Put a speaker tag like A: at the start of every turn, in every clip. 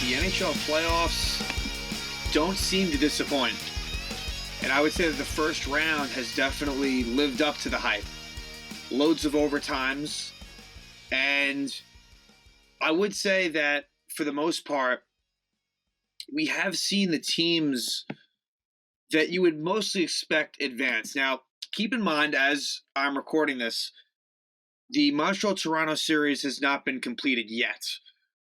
A: the NHL playoffs don't seem to disappoint. And I would say that the first round has definitely lived up to the hype. Loads of overtimes. And I would say that for the most part, we have seen the teams that you would mostly expect advance. Now, keep in mind, as I'm recording this, the Montreal-Toronto series has not been completed yet.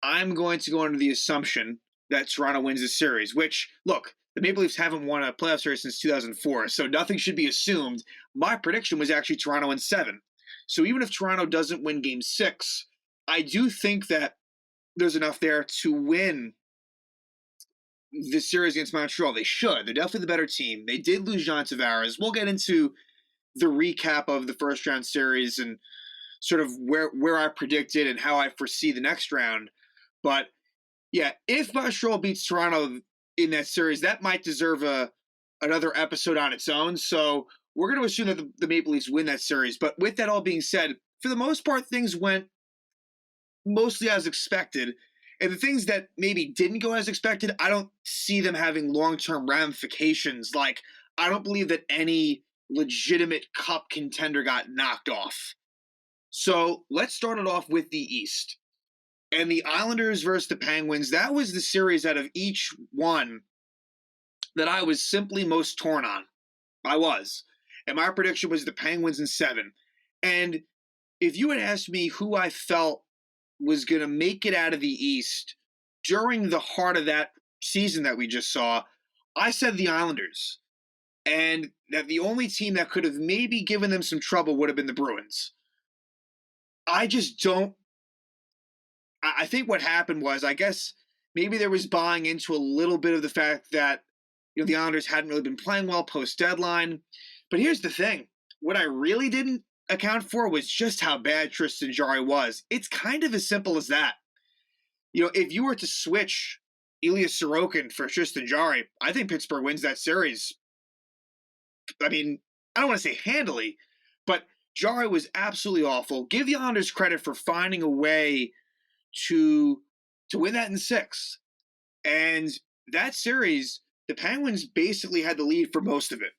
A: I'm going to go under the assumption that Toronto wins the series, which, look, the Maple Leafs haven't won a playoff series since 2004, so nothing should be assumed. My prediction was actually Toronto in 7. So even if Toronto doesn't win Game 6, I do think that there's enough there to win the series against Montreal. They should. They're definitely the better team. They did lose John Tavares. We'll get into the recap of the first round series and sort of where I predicted and how I foresee the next round. But yeah, if Montreal beats Toronto in that series, that might deserve another episode on its own. So we're going to assume that the Maple Leafs win that series. But with that all being said, for the most part, things went mostly as expected. And the things that maybe didn't go as expected, I don't see them having long-term ramifications. Like, I don't believe that any legitimate cup contender got knocked off. So let's start it off with the East. And the Islanders versus the Penguins, that was the series out of each one that I was simply most torn on. I was. And my prediction was the Penguins in 7. And if you had asked me who I felt was going to make it out of the East during the heart of that season that we just saw, I said the Islanders. And that the only team that could have maybe given them some trouble would have been the Bruins. I just don't. I think what happened was, I guess maybe there was buying into a little bit of the fact that, the Islanders hadn't really been playing well post-deadline. But here's the thing. What I really didn't account for was just how bad Tristan Jarry was. It's kind of as simple as that. If you were to switch Ilya Sorokin for Tristan Jarry, I think Pittsburgh wins that series. I mean, I don't want to say handily, but Jarry was absolutely awful. Give the Islanders credit for finding a way to win that in 6. And that series, the Penguins basically had the lead for most of it.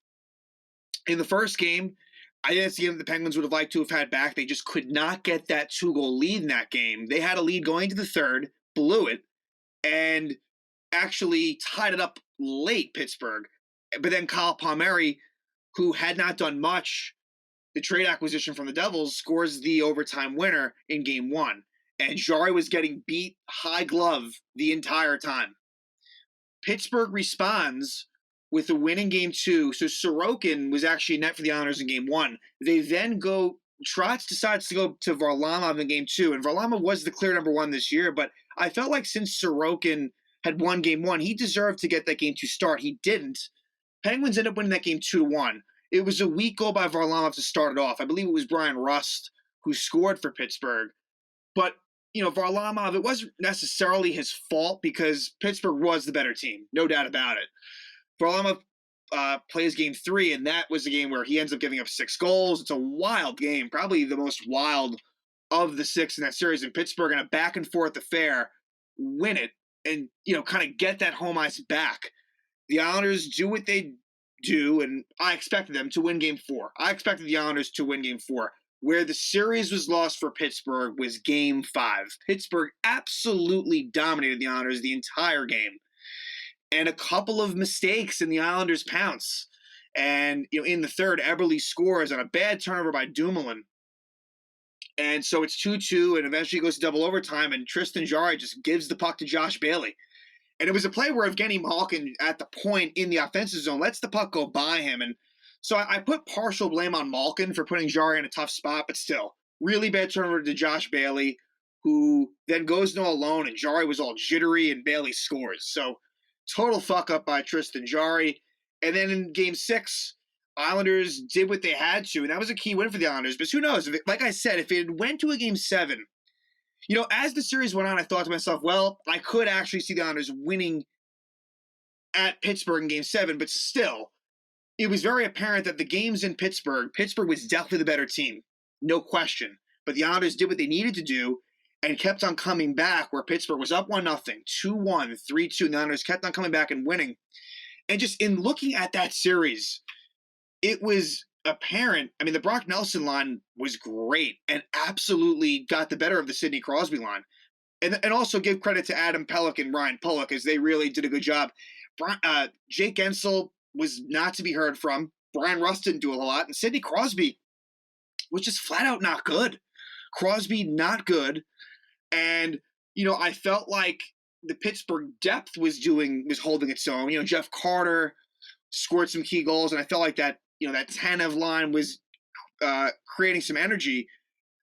A: In the first game, I think that's the game the Penguins would have liked to have had back. They just could not get that 2-goal lead in that game. They had a lead going to the third, blew it, and actually tied it up late, Pittsburgh. But then Kyle Palmieri, who had not done much, the trade acquisition from the Devils, scores the overtime winner in Game 1. And Jarry was getting beat high glove the entire time. Pittsburgh responds with a win in Game 2. So Sorokin was actually net for the Islanders in Game 1. They then go, Trotz decides to go to Varlamov in Game 2. And Varlamov was the clear number 1 this year. But I felt like since Sorokin had won Game 1, he deserved to get that Game 2 start. He didn't. Penguins ended up winning that Game 2-1. It was a weak goal by Varlamov to start it off. I believe it was Brian Rust who scored for Pittsburgh. But Varlamov, it wasn't necessarily his fault because Pittsburgh was the better team, no doubt about it. Varlamov plays Game 3, and that was the game where he ends up giving up 6 goals. It's a wild game, probably the most wild of the 6 in that series. And Pittsburgh, in a back-and-forth affair, win it and, kind of get that home ice back. The Islanders do what they do, and I expected them to win Game 4. I expected the Islanders to win Game 4. Where the series was lost for Pittsburgh was Game 5. Pittsburgh absolutely dominated the Islanders the entire game. And a couple of mistakes in the Islanders' pounce. And in the third, Eberle scores on a bad turnover by Dumoulin. And so it's 2-2, and eventually goes to double overtime, and Tristan Jarry just gives the puck to Josh Bailey. And it was a play where Evgeny Malkin, at the point in the offensive zone, lets the puck go by him. And so I put partial blame on Malkin for putting Jarry in a tough spot, but still, really bad turnover to Josh Bailey, who then goes no alone, and Jarry was all jittery, and Bailey scores. So total fuck-up by Tristan Jarry. And then in Game 6, Islanders did what they had to, and that was a key win for the Islanders. But who knows? Like I said, if it went to a Game 7, as the series went on, I thought to myself, well, I could actually see the Islanders winning at Pittsburgh in Game 7, but still, it was very apparent that the games in Pittsburgh was definitely the better team. No question. But the Islanders did what they needed to do, and kept on coming back, where Pittsburgh was up 1-0, 2-1, 3-2, and the Islanders kept on coming back and winning. And just in looking at that series, it was apparent. I mean, the Brock Nelson line was great and absolutely got the better of the Sidney Crosby line. And also give credit to Adam Pelech and Ryan Pulock, as they really did a good job. Jake Gensel was not to be heard from. Brian Rust didn't do a lot. And Sidney Crosby was just flat out not good. Crosby, not good. And, I felt like the Pittsburgh depth was holding its own. Jeff Carter scored some key goals, and I felt like that, that Tanev line was creating some energy.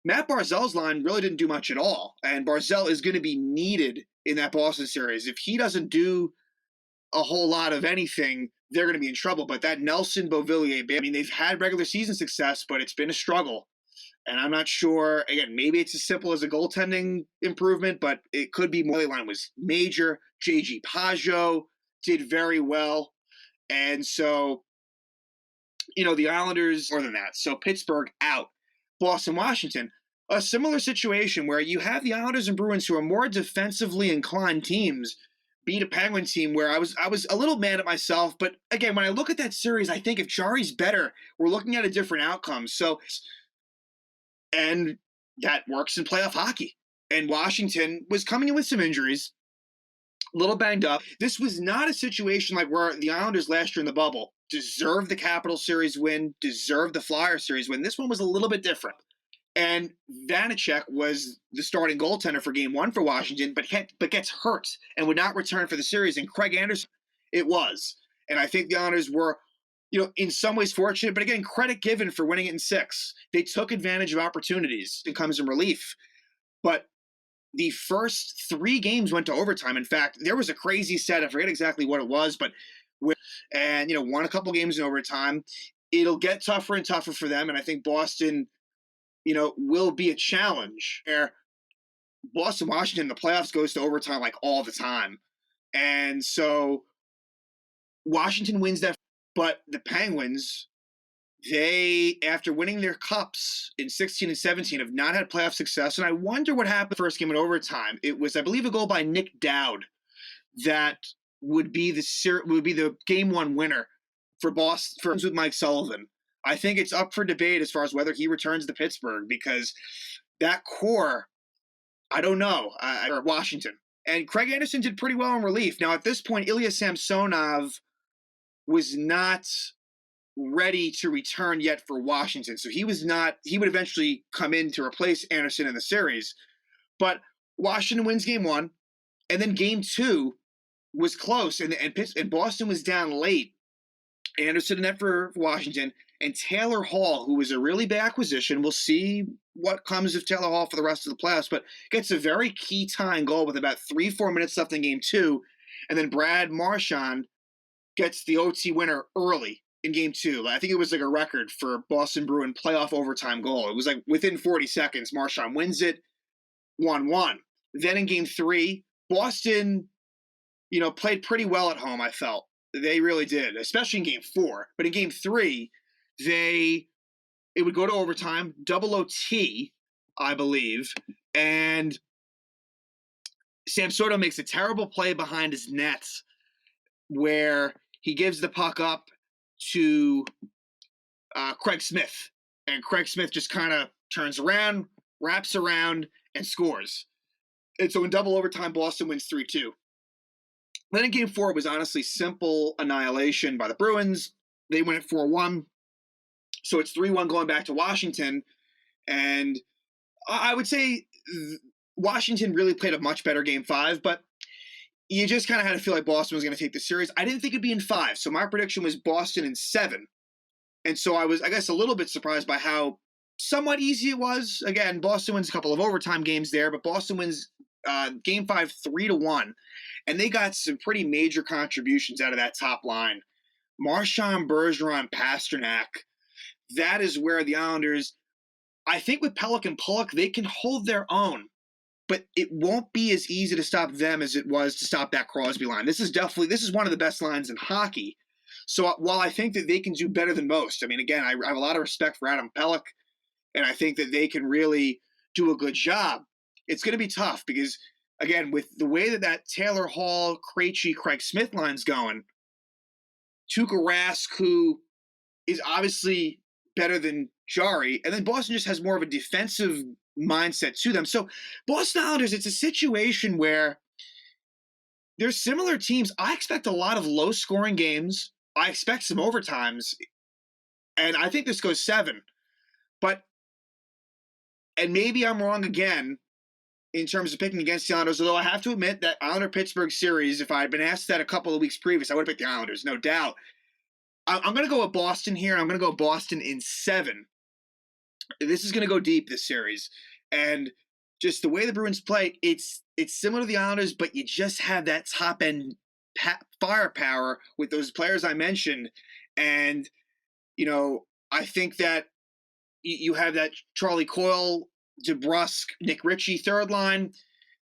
A: Matt Barzal's line really didn't do much at all, and Barzal is going to be needed in that Boston series. If he doesn't do a whole lot of anything, they're going to be in trouble. But that Nelson Beauvillier, I mean, they've had regular season success, but it's been a struggle. And I'm not sure, again, maybe it's as simple as a goaltending improvement, but it could be more. The line was major. J.G. Pageau did very well. And so, the Islanders, more than that. So Pittsburgh out. Boston, Washington, a similar situation where you have the Islanders and Bruins, who are more defensively inclined teams, beat a Penguin team where I was a little mad at myself. But again, when I look at that series, I think if Jari's better, we're looking at a different outcome. So, and that works in playoff hockey. And Washington was coming in with some injuries, a little banged up. This was not a situation like where the Islanders last year in the bubble deserved the Capital Series win, deserved the Flyer Series win. This one was a little bit different. And Vanacek was the starting goaltender for Game 1 for Washington, but gets hurt and would not return for the series. And Craig Anderson, it was. And I think the Islanders were, in some ways fortunate, but again, credit given for winning it in 6. They took advantage of opportunities. It comes in relief. But the first 3 games went to overtime. In fact, there was a crazy set. I forget exactly what it was, but won a couple games in overtime. It'll get tougher and tougher for them, and I think Boston, will be a challenge. Boston, Washington, the playoffs goes to overtime like all the time, and so Washington wins that. But the Penguins, they, after winning their cups in 16 and 17, have not had playoff success, and I wonder what happened first game in overtime. It was, I believe, a goal by Nick Dowd that would be the Game 1 winner for Boston with Mike Sullivan. I think it's up for debate as far as whether he returns to Pittsburgh, because that core, I don't know, or Washington. And Craig Anderson did pretty well in relief. Now, at this point, Ilya Samsonov was not ready to return yet for Washington. So he would eventually come in to replace Anderson in the series. But Washington wins Game 1, and then Game 2 was close, and Boston was down late. Anderson in net for Washington, and Taylor Hall, who was a really bad acquisition. We'll see what comes of Taylor Hall for the rest of the playoffs, but gets a very key tying goal with about 3-4 minutes left in Game 2, and then Brad Marchand gets the OT winner early in Game 2. I think it was like a record for Boston Bruin playoff overtime goal. It was like within 40 seconds, Marchand wins it, 1-1. Then in Game 3, Boston played pretty well at home, I felt. They really did, especially in Game 4. But in Game 3, it would go to overtime, double OT, I believe, and Samsonov makes a terrible play behind his net where he gives the puck up to Craig Smith, and Craig Smith just kind of turns around, wraps around, and scores. And so in double overtime, Boston wins 3-2. Then in Game 4, it was honestly simple annihilation by the Bruins. They win it 4-1. So it's 3-1 going back to Washington. And I would say Washington really played a much better Game 5, but you just kind of had to feel like Boston was going to take the series. I didn't think it'd be in 5, so my prediction was Boston in 7. And so I was, I guess, a little bit surprised by how somewhat easy it was. Again, Boston wins a couple of overtime games there, but Boston wins Game 5 3-1. And they got some pretty major contributions out of that top line. Marchand, Bergeron, Pasternak. That is where the Islanders, I think with Pelech and Pulock, they can hold their own. But it won't be as easy to stop them as it was to stop that Crosby line. This is one of the best lines in hockey. So while I think that they can do better than most, I mean, again, I have a lot of respect for Adam Pelech, and I think that they can really do a good job. it's going to be tough because, again, with the way that Taylor Hall, Krejci, Craig Smith line's going, Tuukka Rask, who is obviously better than Jari, and then Boston just has more of a defensive mindset to them. So Boston Islanders, it's a situation where they're similar teams. I expect a lot of low-scoring games. I expect some overtimes, and I think this goes 7. But, and maybe I'm wrong again in terms of picking against the Islanders, although I have to admit that Islander-Pittsburgh series, if I had been asked that a couple of weeks previous, I would have picked the Islanders, no doubt. I'm going to go with Boston here. I'm going to go Boston in 7. This is going to go deep, this series. And just the way the Bruins play, it's similar to the Islanders, but you just have that top-end firepower with those players I mentioned. And, I think that you have that Charlie Coyle, DeBrusk, Nick Ritchie third line.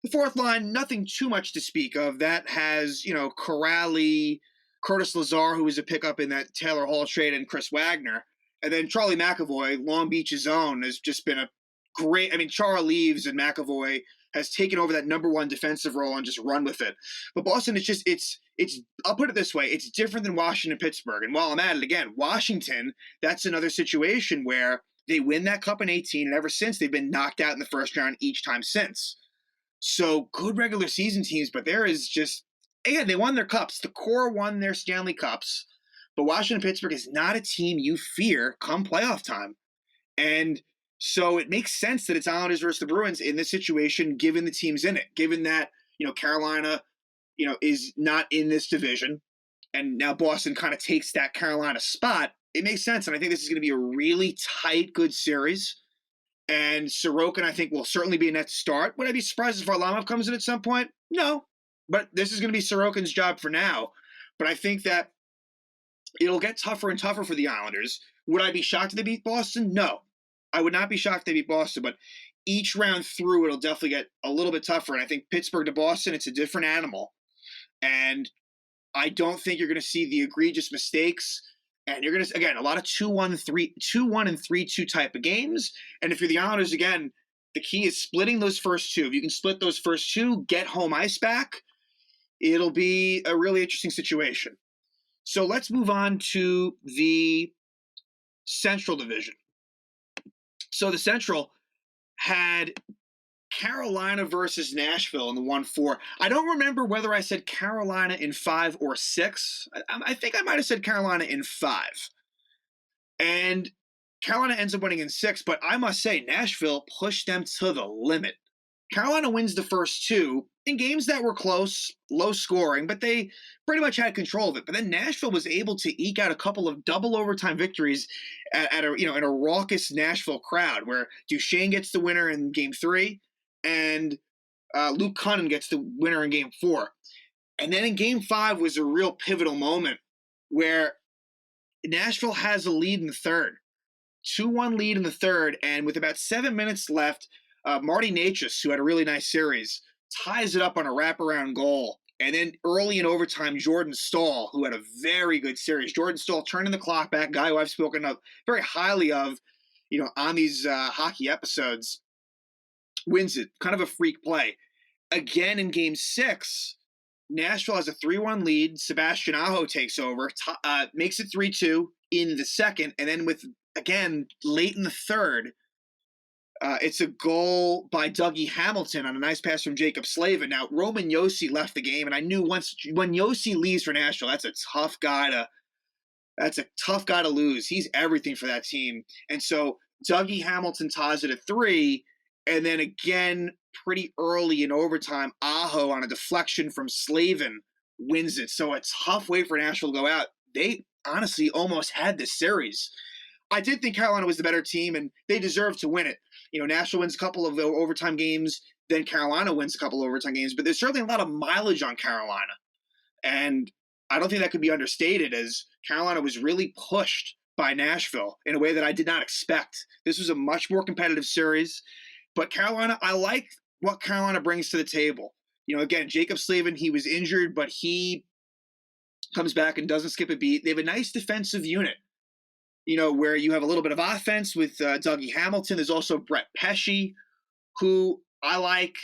A: The fourth line, nothing too much to speak of. That has, Corrali, Curtis Lazar, who was a pickup in that Taylor Hall trade, and Chris Wagner. And then Charlie McAvoy, Long Beach's own, has just been a great – I mean, Chara leaves and McAvoy has taken over that number one defensive role and just run with it. But Boston, it's I'll put it this way. It's different than Washington, Pittsburgh. And while I'm at it again, Washington, that's another situation where they win that cup in 18, and ever since they've been knocked out in the first round each time since. So good regular season teams, but there is just – again, they won their cups. The core won their Stanley Cups. But Washington Pittsburgh is not a team you fear come playoff time. And so it makes sense that it's Islanders versus the Bruins in this situation, given the teams in it, given that, Carolina, is not in this division. And now Boston kind of takes that Carolina spot. It makes sense. And I think this is going to be a really tight, good series. And Sorokin, I think, will certainly be a net start. Would I be surprised if Varlamov comes in at some point? No. But this is going to be Sorokin's job for now. But I think that it'll get tougher and tougher for the Islanders. Would I be shocked if they beat Boston? No. I would not be shocked if they beat Boston. But each round through, it'll definitely get a little bit tougher. And I think Pittsburgh to Boston, it's a different animal. And I don't think you're going to see the egregious mistakes. And you're going to, again, a lot of 2-1 and 3-2 type of games. And if you're the Islanders, again, the key is splitting those first two. If you can split those first two, get home ice back, it'll be a really interesting situation. So let's move on to the Central Division. So the Central had Carolina versus Nashville in the 1-4. I don't remember whether I said Carolina in 5 or 6. I think I might have said Carolina in 5. And Carolina ends up winning in 6, but I must say Nashville pushed them to the limit. Carolina wins the first 2 in games that were close, low scoring, but they pretty much had control of it. But then Nashville was able to eke out a couple of double overtime victories at a, in a raucous Nashville crowd, where Duchesne gets the winner in Game 3 and Luke Cunnin gets the winner in Game 4. And then in Game 5 was a real pivotal moment where Nashville has a lead in the third. 2-1 lead in the third, and with about 7 minutes left, Marty Necas, who had a really nice series, ties it up on a wraparound goal. And then early in overtime, Jordan Staal, who had a very good series. Jordan Staal turning the clock back, guy who I've spoken of very highly of, on these hockey episodes, wins it. Kind of a freak play. Again in Game 6, Nashville has a 3-1 lead. Sebastian Aho takes over, makes it 3-2 in the second. And then again, late in the third, it's a goal by Dougie Hamilton on a nice pass from Jacob Slavin. Now, Roman Josi left the game, and I knew when Josi leaves for Nashville, that's a tough guy to lose. He's everything for that team. And so Dougie Hamilton ties it at 3, and then again, pretty early in overtime, Aho on a deflection from Slavin wins it. So a tough way for Nashville to go out. They honestly almost had this series. I did think Carolina was the better team, and they deserved to win it. Nashville wins a couple of overtime games, then Carolina wins a couple of overtime games, but there's certainly a lot of mileage on Carolina. And I don't think that could be understated, as Carolina was really pushed by Nashville in a way that I did not expect. This was a much more competitive series, but Carolina, I like what Carolina brings to the table. Again, Jacob Slavin, he was injured, but he comes back and doesn't skip a beat. They have a nice defensive unit. Where you have a little bit of offense with Dougie Hamilton. There's also Brett Pesce, who I like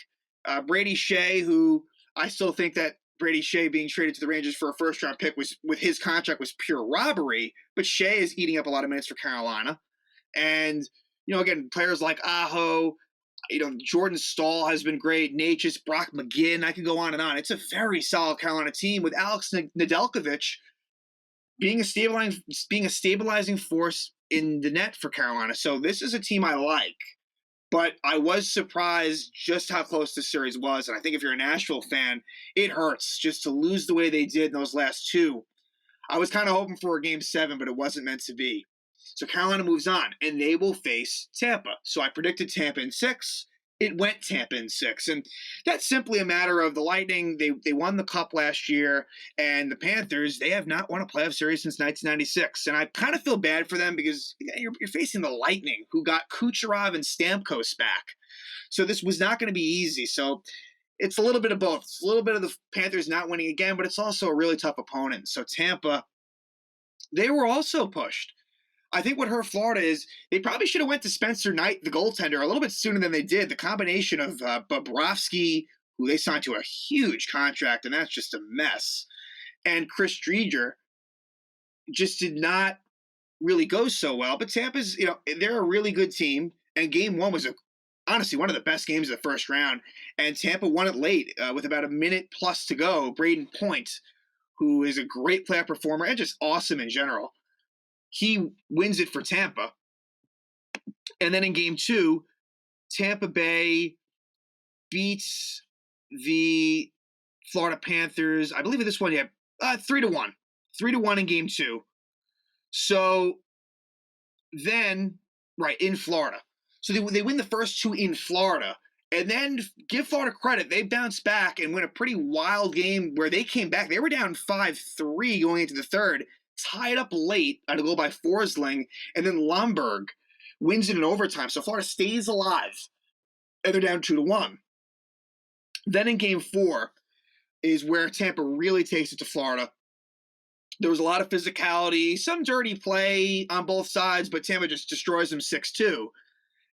A: Brady Shea, who I still think that Brady Shea being traded to the Rangers for a first round pick was, with his contract, was pure robbery. But Shea is eating up a lot of minutes for Carolina. And, again, players like Aho, Jordan Stahl has been great. Natchez, Brock McGinn, I could go on and on. It's a very solid Carolina team with Alex Nedeljkovic being a stabilizing force in the net for Carolina. So this is a team I like. But I was surprised just how close this series was. And I think if you're a Nashville fan, it hurts just to lose the way they did in those last two. I was kind of hoping for a game 7, but it wasn't meant to be. So Carolina moves on, and they will face Tampa. So I predicted Tampa in 6. It went Tampa in 6. And that's simply a matter of the Lightning. They won the Cup last year, and the Panthers, they have not won a playoff series since 1996. And I kind of feel bad for them because you're facing the Lightning, who got Kucherov and Stamkos back. So this was not going to be easy. So it's a little bit of both. It's a little bit of the Panthers not winning again, but it's also a really tough opponent. So Tampa, they were also pushed. I think what hurt Florida is they probably should have went to Spencer Knight, the goaltender, a little bit sooner than they did. The combination of Bobrovsky, who they signed to a huge contract, and that's just a mess, and Chris Driedger just did not really go so well. But Tampa's, they're a really good team, and Game 1 was honestly one of the best games of the first round, and Tampa won it late with about a minute plus to go. Braden Point, who is a great player performer and just awesome in general, he wins it for Tampa. And then in Game 2, Tampa Bay beats the Florida Panthers. I believe in this one, 3-1. 3-1 in Game 2. So then, right, in Florida. So they win the first 2 in Florida. And then give Florida credit. They bounced back and win a pretty wild game where they came back. They were down 5-3 going into the third, tied up late on a goal by Forsling, and then Lomberg wins it in overtime. So Florida stays alive, and they're down 2-1. Then in Game 4 is where Tampa really takes it to Florida. There was a lot of physicality, some dirty play on both sides, but Tampa just destroys them 6-2.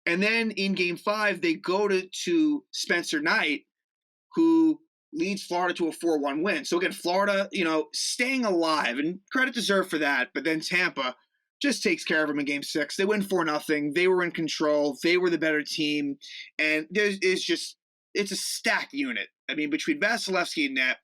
A: And then in Game 5, they go to Spencer Knight, who leads Florida to a 4-1 win. So again, Florida, staying alive, and credit deserved for that. But then Tampa just takes care of them in Game 6. They win 4-0. They were in control. They were the better team. And it's a stacked unit. I mean, between Vasilevsky and net,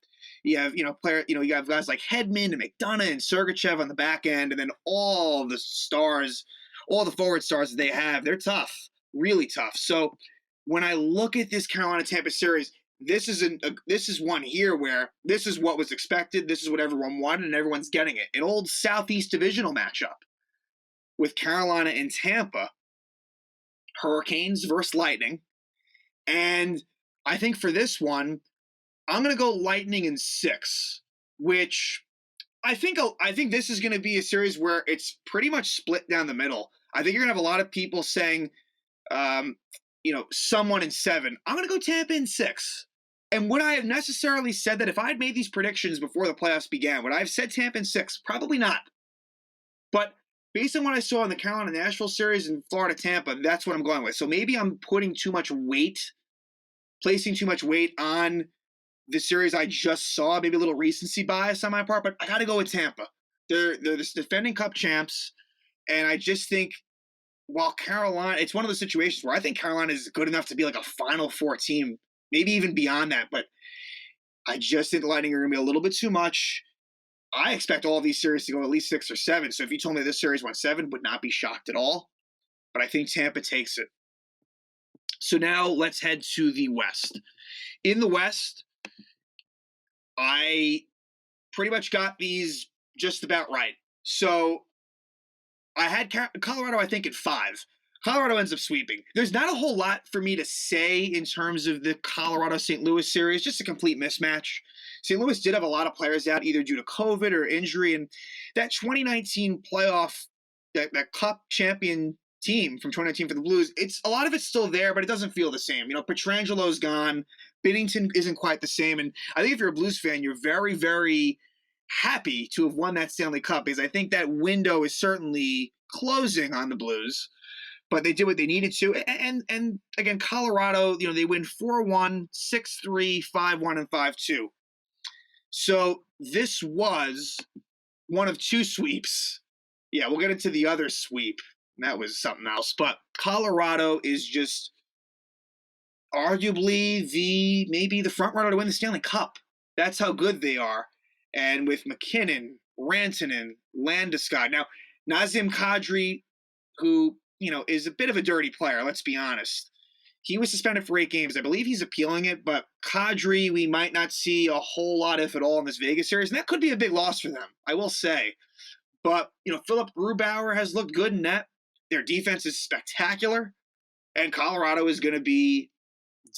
A: you have, you have guys like Hedman and McDonough and Sergachev on the back end, and then all the stars, all the forward stars that they have, they're tough, really tough. So when I look at this Carolina-Tampa series, this is one here where this is what was expected. This is what everyone wanted, and everyone's getting it. An old Southeast divisional matchup with Carolina and Tampa, Hurricanes versus Lightning. And I think for this one, I'm going to go Lightning in 6, which I think this is going to be a series where it's pretty much split down the middle. I think you're going to have a lot of people saying, someone in 7. I'm going to go Tampa in 6. And would I have necessarily said that if I had made these predictions before the playoffs began? Would I have said Tampa in 6? Probably not. But based on what I saw in the Carolina-Nashville series and Florida-Tampa, that's what I'm going with. So maybe I'm placing too much weight on the series I just saw. Maybe a little recency bias on my part, but I got to go with Tampa. They're the defending Cup champs, and I just think while Carolina, it's one of those situations where I think Carolina is good enough to be like a Final Four team, maybe even beyond that, but I just think the Lightning are going to be a little bit too much. I expect all of these series to go at least 6 or 7, so if you told me this series went 7, would not be shocked at all, but I think Tampa takes it. So now let's head to the West. In the West, I pretty much got these just about right. So I had Colorado, I think, at 5. Colorado ends up sweeping. There's not a whole lot for me to say in terms of the Colorado-St. Louis series, just a complete mismatch. St. Louis did have a lot of players out either due to COVID or injury, and that 2019 playoff, that Cup champion team from 2019 for the Blues, a lot of it's still there, but it doesn't feel the same. Petrangelo's gone. Binnington isn't quite the same, and I think if you're a Blues fan, you're very, very happy to have won that Stanley Cup because I think that window is certainly closing on the Blues. but they did what they needed to. And again, Colorado, they win 4-1, 6-3, 5-1, and 5-2. So this was one of two sweeps. Yeah, we'll get into the other sweep. That was something else. But Colorado is just arguably maybe the front runner to win the Stanley Cup. That's how good they are. And with McKinnon, Rantanen, Landeskog. Now, Nazem Kadri, who, is a bit of a dirty player, let's be honest. He was suspended for 8 games. I believe he's appealing it, but Kadri, we might not see a whole lot, if at all, in this Vegas series, and that could be a big loss for them, I will say. But, Philip Grubauer has looked good in net. Their defense is spectacular, and Colorado is going to be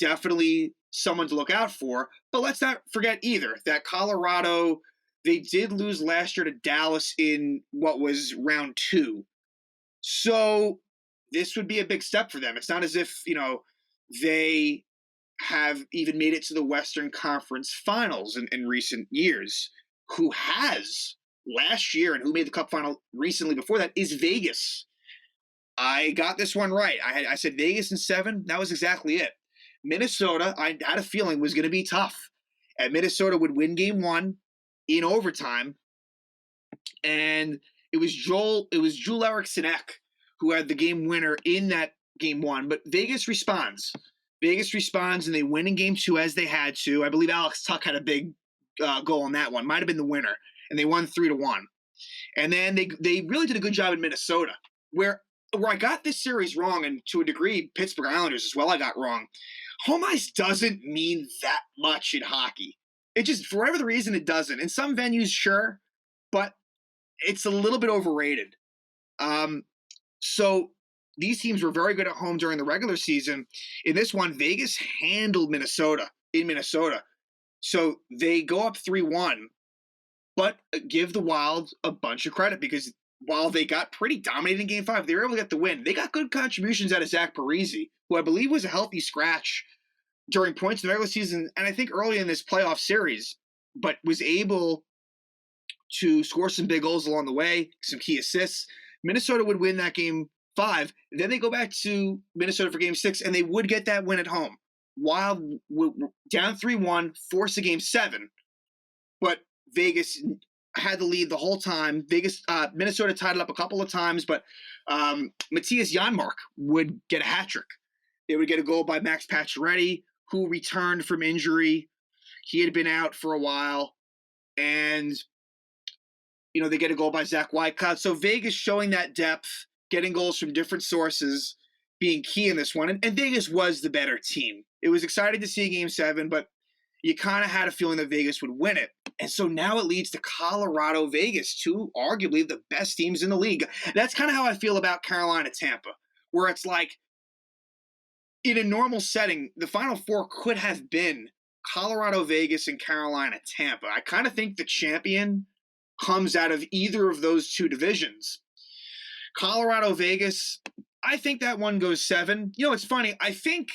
A: definitely someone to look out for. But let's not forget either that Colorado, they did lose last year to Dallas in what was round 2. So this would be a big step for them. It's not as if, they have even made it to the Western Conference Finals in recent years. Who has last year and who made the Cup final recently before that is Vegas. I got this one right. I said Vegas in 7. That was exactly it. Minnesota, I had a feeling, was going to be tough. And Minnesota would win game 1 in overtime. And it was Joel Eriksson Ek who had the game winner in that game 1. But Vegas responds. And they win in game 2 as they had to. I believe Alex Tuck had a big goal in that one. Might have been the winner. And they won 3-1. And then they really did a good job in Minnesota, where I got this series wrong, and to a degree, Pittsburgh Islanders as well I got wrong. Home ice doesn't mean that much in hockey. It just, for whatever the reason, it doesn't. In some venues, sure, but it's a little bit overrated. So these teams were very good at home during the regular season. In this one, Vegas handled Minnesota in Minnesota. So they go up 3-1, but give the Wild a bunch of credit because while they got pretty dominated in Game 5, they were able to get the win. They got good contributions out of Zach Parise, who I believe was a healthy scratch during points in the regular season and I think early in this playoff series, but was able to score some big goals along the way, some key assists. Minnesota would win that Game 5. Then they go back to Minnesota for Game 6, and they would get that win at home. Wild down 3-1, force a Game 7, but Vegas had the lead the whole time. Minnesota tied it up a couple of times, but Matthias Janmark would get a hat trick. They would get a goal by Max Pacioretty, who returned from injury. He had been out for a while, and they get a goal by Zach Whitecloud. So Vegas showing that depth, getting goals from different sources, being key in this one. And Vegas was the better team. It was exciting to see Game 7, but you kind of had a feeling that Vegas would win it. And so now it leads to Colorado-Vegas, two arguably the best teams in the league. That's kind of how I feel about Carolina-Tampa, where it's like, in a normal setting, the Final Four could have been Colorado-Vegas and Carolina-Tampa. I kind of think the champion comes out of either of those two divisions. Colorado-Vegas, I think that one goes 7. It's funny. I think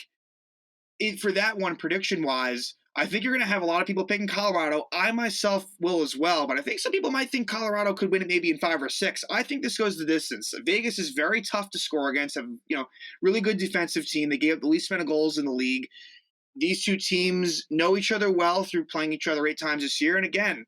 A: for that one, prediction-wise, I think you're going to have a lot of people picking Colorado. I myself will as well, but I think some people might think Colorado could win it maybe in 5 or 6. I think this goes the distance. Vegas is very tough to score against. A really good defensive team. They gave up the least amount of goals in the league. These two teams know each other well through playing each other 8 times this year. And again,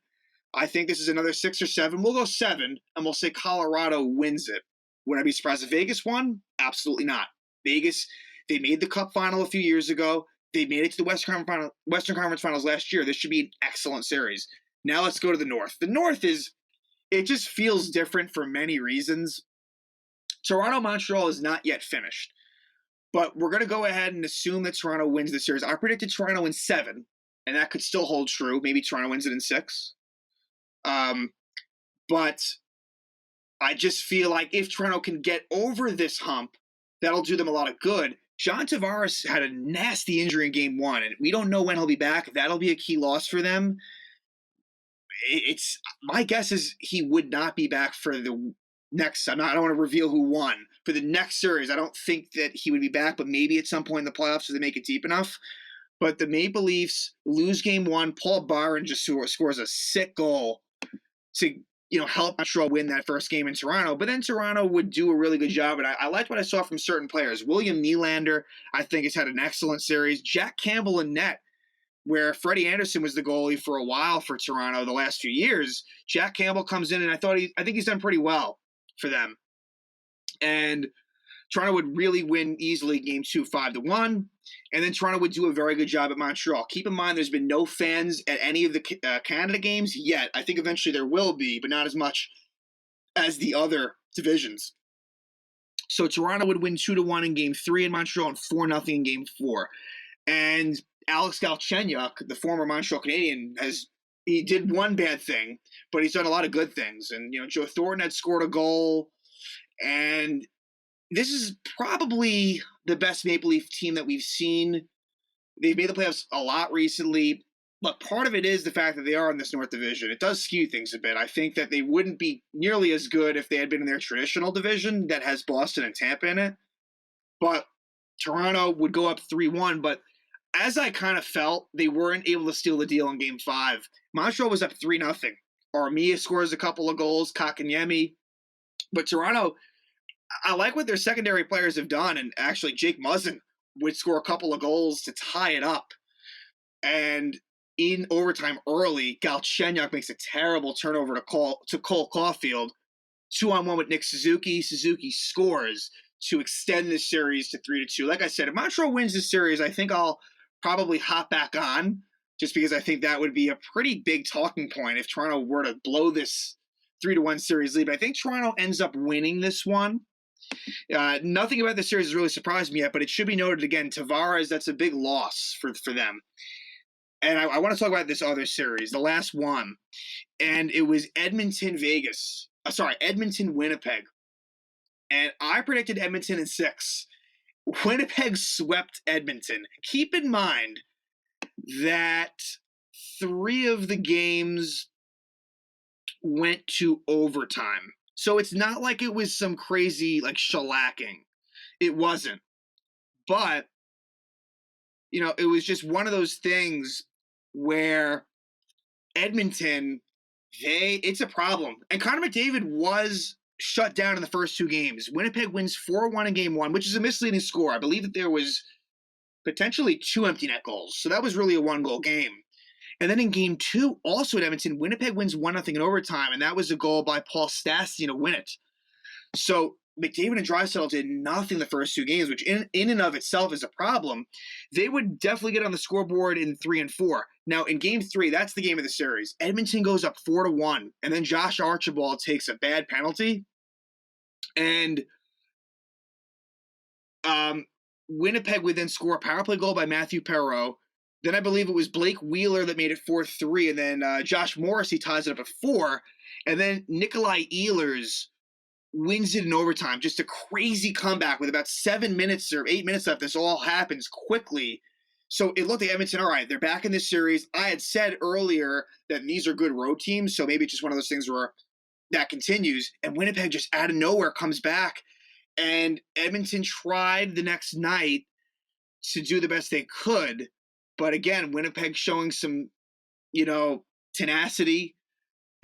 A: I think this is another 6 or 7. We'll go 7, and we'll say Colorado wins it. Would I be surprised if Vegas won? Absolutely not. Vegas, they made the Cup final a few years ago. They made it to the Western Conference Finals last year. This should be an excellent series. Now let's go to the North. The North it just feels different for many reasons. Toronto-Montreal is not yet finished. But we're going to go ahead and assume that Toronto wins the series. I predicted Toronto in 7, and that could still hold true. Maybe Toronto wins it in 6. But I just feel like if Toronto can get over this hump, that'll do them a lot of good. John Tavares had a nasty injury in Game 1, and we don't know when he'll be back. That'll be a key loss for them. My guess is he would not be back for the next. I don't want to reveal who won for the next series. I don't think that he would be back, but maybe at some point in the playoffs if they make it deep enough. But the Maple Leafs lose Game 1. Paul Byron just scores a sick goal to help Montreal win that first game in Toronto. But then Toronto would do a really good job. And I liked what I saw from certain players. William Nylander, I think, has had an excellent series. Jack Campbell in net, where Freddie Anderson was the goalie for a while for Toronto the last few years. Jack Campbell comes in, and I think he's done pretty well for them. And Toronto would really win easily game 2, 5-1. And then Toronto would do a very good job at Montreal. Keep in mind, there's been no fans at any of the Canada games yet. I think eventually there will be, but not as much as the other divisions. So Toronto would win 2-1 in game 3 in Montreal and 4-0 in game 4. And Alex Galchenyuk, the former Montreal Canadian, he did one bad thing, but he's done a lot of good things. And, Joe Thornton had scored a goal, and this is probably the best Maple Leaf team that we've seen. They've made the playoffs a lot recently. Look, part of it is the fact that they are in this North Division. It does skew things a bit. I think that they wouldn't be nearly as good if they had been in their traditional division that has Boston and Tampa in it. But Toronto would go up 3-1. But as I kind of felt, they weren't able to steal the deal in Game 5. Montreal was up 3-0. Armia scores a couple of goals, Kotkaniemi. But Toronto, I like what their secondary players have done, and actually Jake Muzzin would score a couple of goals to tie it up. And in overtime early, Galchenyuk makes a terrible turnover to Cole Caulfield. 2-on-1 with Nick Suzuki. Suzuki scores to extend this series to 3-2. Like I said, if Montreal wins this series, I think I'll probably hop back on, just because I think that would be a pretty big talking point if Toronto were to blow this 3-1 series lead. But I think Toronto ends up winning this one. Nothing about this series has really surprised me yet, but it should be noted again, Tavares, that's a big loss for them. And I want to talk about this other series, the last one. And it was Edmonton-Winnipeg. And I predicted Edmonton in 6. Winnipeg swept Edmonton. Keep in mind that 3 of the games went to overtime. So it's not like it was some crazy, shellacking. It wasn't. But, it was just one of those things where Edmonton, it's a problem. And Connor McDavid was shut down in the first 2 games. Winnipeg wins 4-1 in game 1, which is a misleading score. I believe that there was potentially 2 empty net goals. So that was really a 1-goal game. And then in game 2, also at Edmonton, Winnipeg wins 1-0 in overtime, and that was a goal by Paul Stastny to win it. So McDavid and Draisaitl did nothing the first 2 games, which in and of itself is a problem. They would definitely get on the scoreboard in 3 and 4. Now, in game 3, that's the game of the series. Edmonton goes up 4-1, and then Josh Archibald takes a bad penalty. And Winnipeg would then score a power play goal by Matthew Perreault. Then I believe it was Blake Wheeler that made it 4-3, and then Josh Morrissey ties it up at 4. And then Nikolai Ehlers wins it in overtime. Just a crazy comeback with about 7 minutes or 8 minutes left. This all happens quickly. So it looked like Edmonton, all right, they're back in this series. I had said earlier that these are good road teams, so maybe it's just one of those things where that continues. And Winnipeg just out of nowhere comes back. And Edmonton tried the next night to do the best they could. But again, Winnipeg showing some, tenacity.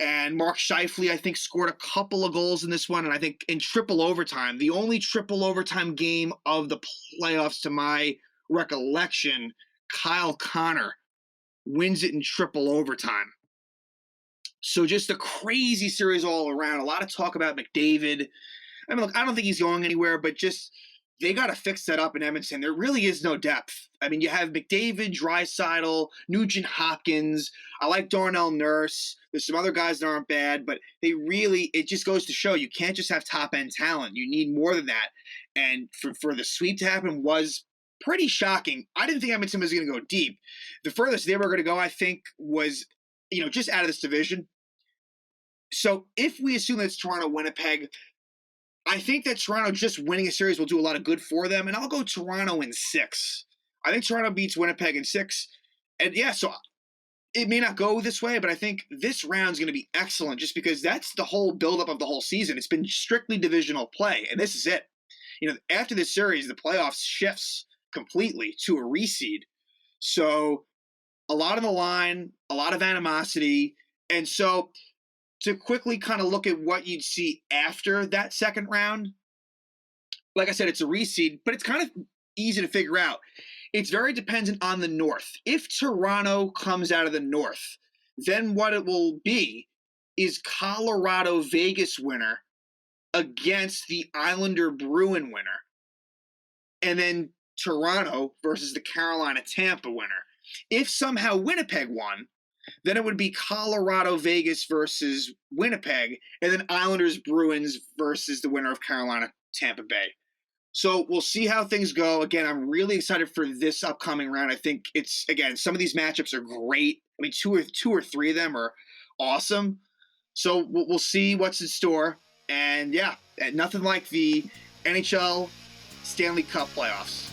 A: And Mark Scheifele, I think, scored a couple of goals in this one. And I think in triple overtime, the only triple overtime game of the playoffs to my recollection, Kyle Connor wins it in triple overtime. So just a crazy series all around. A lot of talk about McDavid. I mean, look, I don't think he's going anywhere, but just they got to fix that up in Edmonton. There really is no depth. I mean, you have McDavid, Draisaitl, Nugent Hopkins. I like Darnell Nurse. There's some other guys that aren't bad, but it just goes to show you can't just have top-end talent. You need more than that. And for the sweep to happen was pretty shocking. I didn't think Edmonton was going to go deep. The furthest they were going to go, I think, was, just out of this division. So if we assume that it's Toronto-Winnipeg, I think that Toronto just winning a series will do a lot of good for them, and I'll go Toronto in 6. I think Toronto beats Winnipeg in 6. And yeah, so it may not go this way, but I think this round's going to be excellent just because that's the whole buildup of the whole season. It's been strictly divisional play, and this is it. After this series, the playoffs shifts completely to a reseed. So a lot on the line, a lot of animosity, and so to quickly kind of look at what you'd see after that second round, like I said, it's a reseed, but it's kind of easy to figure out. It's very dependent on the North. If Toronto comes out of the North, then what it will be is Colorado Vegas winner against the Islander Bruin winner, and then Toronto versus the Carolina Tampa winner. If somehow Winnipeg won, then it would be Colorado Vegas versus Winnipeg, and then Islanders Bruins versus the winner of Carolina Tampa Bay. So we'll see how things go. Again, I'm really excited for this upcoming round. I think it's, again, some of these matchups are great. I mean, two or three of them are awesome. So we'll see what's in store. And yeah, nothing like the NHL Stanley Cup playoffs.